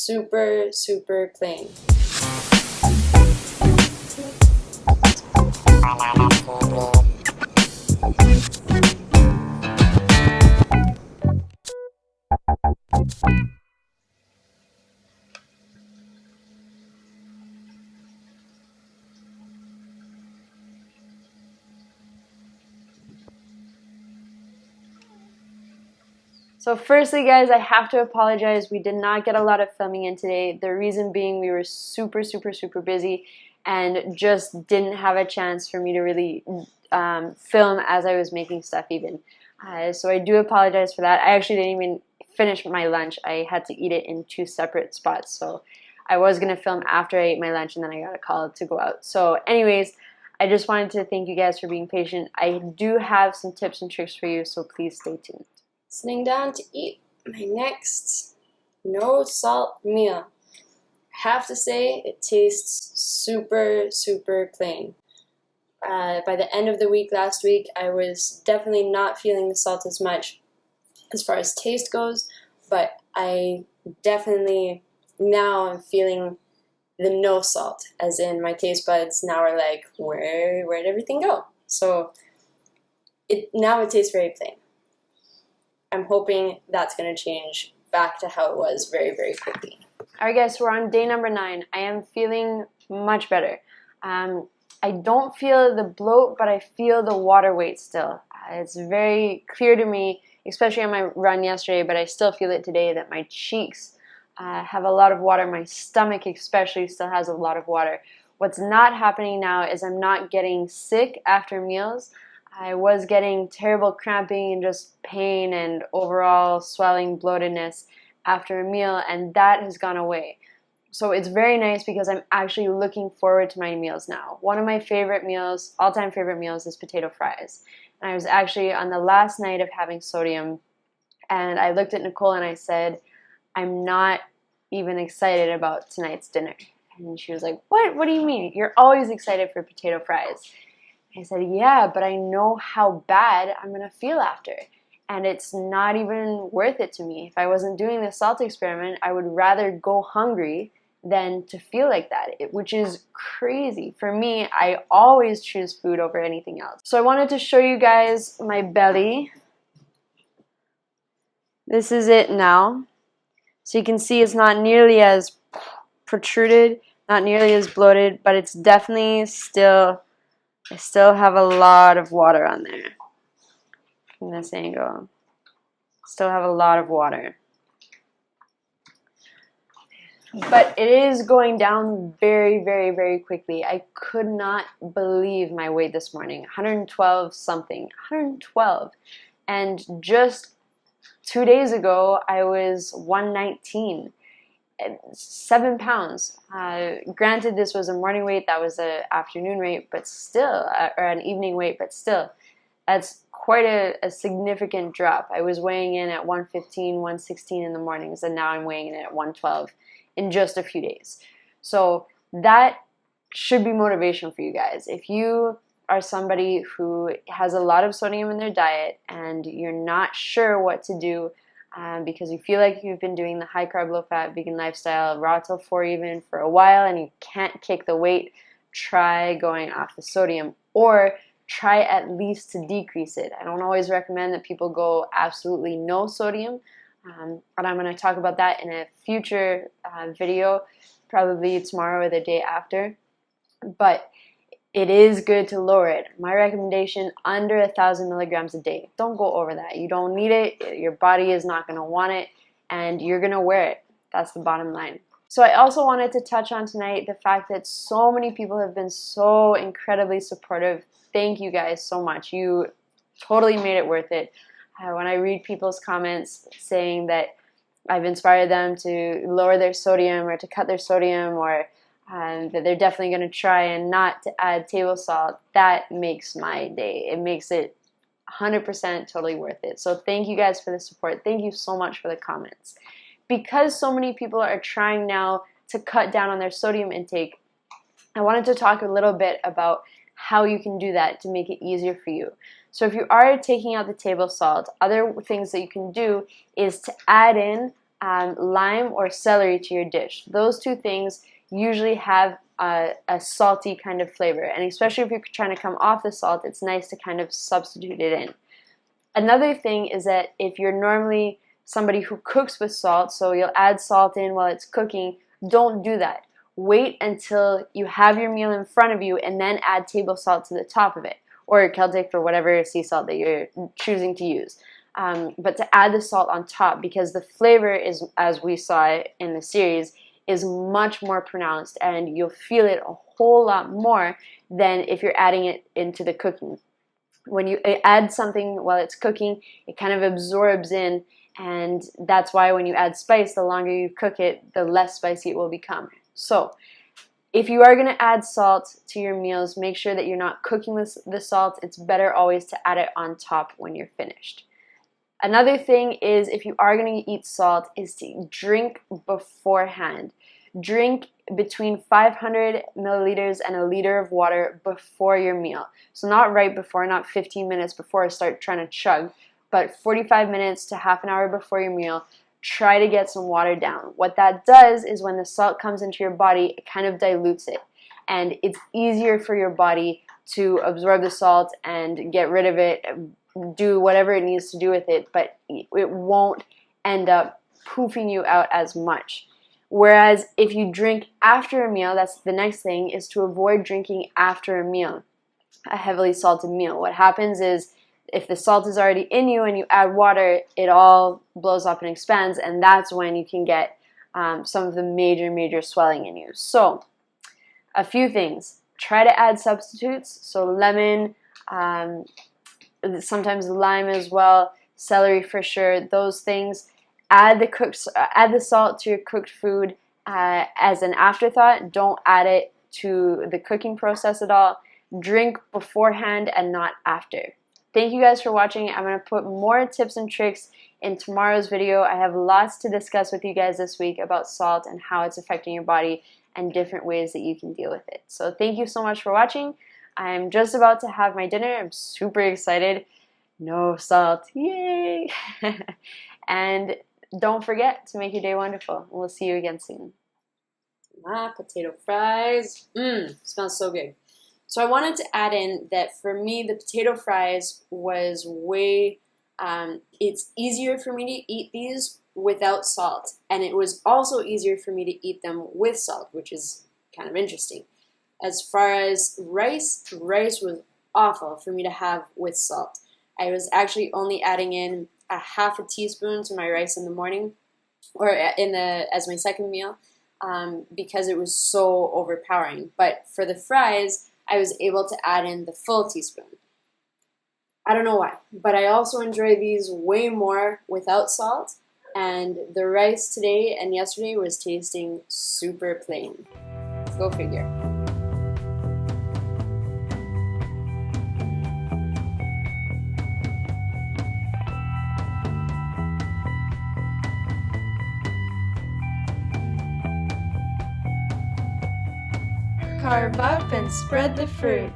super, super clean. So firstly, guys, I have to apologize. We did not get a lot of filming in today. The reason being we were super, super, super busy and just didn't have a chance for me to really film as I was making stuff even. So I do apologize for that. I actually didn't even finish my lunch. I had to eat it in 2 separate spots. So I was going to film after I ate my lunch and then I got a call to go out. So anyways, I just wanted to thank you guys for being patient. I do have some tips and tricks for you, so please stay tuned. Sitting down to eat my next no salt meal. I have to say it tastes super, super clean. By the end of the week last week, I was definitely not feeling the salt as much as far as taste goes, but I definitely now am feeling the no salt, as in my taste buds now are like, where did everything go? So now it tastes very plain. I'm hoping that's going to change back to how it was very, very quickly. Alright guys, so we're on day number 9. I am feeling much better. I don't feel the bloat, but I feel the water weight still. It's very clear to me, especially on my run yesterday, but I still feel it today, that my cheeks have a lot of water. My stomach especially still has a lot of water. What's not happening now is I'm not getting sick after meals. I was getting terrible cramping and just pain and overall swelling, bloatedness after a meal, and that has gone away. So it's very nice because I'm actually looking forward to my meals now. One of my favorite meals, all-time favorite meals, is potato fries. And I was actually on the last night of having sodium, and I looked at Nicole and I said, I'm not even excited about tonight's dinner. And she was like, what? What do you mean? You're always excited for potato fries. I said, yeah, but I know how bad I'm going to feel after. And it's not even worth it to me. If I wasn't doing the salt experiment, I would rather go hungry than to feel like that, which is crazy. For me, I always choose food over anything else. So I wanted to show you guys my belly. This is it now. So you can see it's not nearly as protruded, not nearly as bloated, but it's definitely still... I still have a lot of water on there from this angle. Still have a lot of water. But it is going down very, very, very quickly. I could not believe my weight this morning. 112 something. 112. And just 2 days ago, I was 119. 7 pounds. Granted, this was a morning weight, that was an afternoon weight, but still, or an evening weight, but still, that's quite a significant drop. I was weighing in at 115, 116 in the mornings, and now I'm weighing in at 112 in just a few days. So that should be motivation for you guys. If you are somebody who has a lot of sodium in their diet and you're not sure what to do, because you feel like you've been doing the high carb, low fat, vegan lifestyle, raw till 4 even for a while and you can't kick the weight, try going off the sodium or try at least to decrease it. I don't always recommend that people go absolutely no sodium, but I'm going to talk about that in a future video, probably tomorrow or the day after. But it is good to lower it. My recommendation, under 1,000 milligrams a day. Don't go over that. You don't need it. Your body is not going to want it, and you're going to wear it. That's the bottom line. So I also wanted to touch on tonight the fact that so many people have been so incredibly supportive. Thank you guys so much. You totally made it worth it. When I read people's comments saying that I've inspired them to lower their sodium or to cut their sodium, or that they're definitely going to try and not to add table salt, that makes my day. It makes it 100% totally worth it. So thank you guys for the support. Thank you so much for the comments. Because so many people are trying now to cut down on their sodium intake, I wanted to talk a little bit about how you can do that to make it easier for you. So if you are taking out the table salt, other things that you can do is to add in lime or celery to your dish. Those two things usually have a salty kind of flavor, and especially if you're trying to come off the salt, it's nice to kind of substitute it in. Another thing is that if you're normally somebody who cooks with salt, so you'll add salt in while it's cooking, don't do that. Wait until you have your meal in front of you and then add table salt to the top of it, or Celtic or whatever sea salt that you're choosing to use. But to add the salt on top, because the flavor is, as we saw in the series, is much more pronounced, and you'll feel it a whole lot more than if you're adding it into the cooking. When you add something while it's cooking, it kind of absorbs in, and that's why when you add spice, the longer you cook it, the less spicy it will become. So if you are going to add salt to your meals, make sure that you're not cooking the salt. It's better always to add it on top when you're finished. Another thing is, if you are going to eat salt, is to drink beforehand. Drink between 500 milliliters and a liter of water before your meal. So not right before, not 15 minutes before I start trying to chug, but 45 minutes to half an hour before your meal. Try to get some water down. What that does is when the salt comes into your body, it kind of dilutes it. And it's easier for your body to absorb the salt and get rid of it, do whatever it needs to do with it, but it won't end up poofing you out as much. Whereas if you drink after a meal, that's the next thing, is to avoid drinking after a meal, a heavily salted meal. What happens is, if the salt is already in you and you add water, it all blows up and expands, and that's when you can get some of the major swelling in you. So a few things. Try to add substitutes, so lemon, sometimes lime as well, celery for sure, those things. Add the salt to your cooked food as an afterthought. Don't add it to the cooking process at all. Drink beforehand and not after. Thank you guys for watching. I'm going to put more tips and tricks in tomorrow's video. I have lots to discuss with you guys this week about salt and how it's affecting your body and different ways that you can deal with it. So thank you so much for watching. I'm just about to have my dinner. I'm super excited. No salt. Yay! And don't forget to make your day wonderful. We'll see you again soon. Potato fries. Smells so good. So I wanted to add in that for me, the potato fries was way, it's easier for me to eat these without salt. And it was also easier for me to eat them with salt, which is kind of interesting. As far as rice was awful for me to have with salt. I was actually only adding in a half a teaspoon to my rice in the morning, or as my second meal, because it was so overpowering. But for the fries, I was able to add in the full teaspoon. I don't know why, but I also enjoy these way more without salt, and the rice today and yesterday was tasting super plain. Go figure. Carb up and spread the fruit.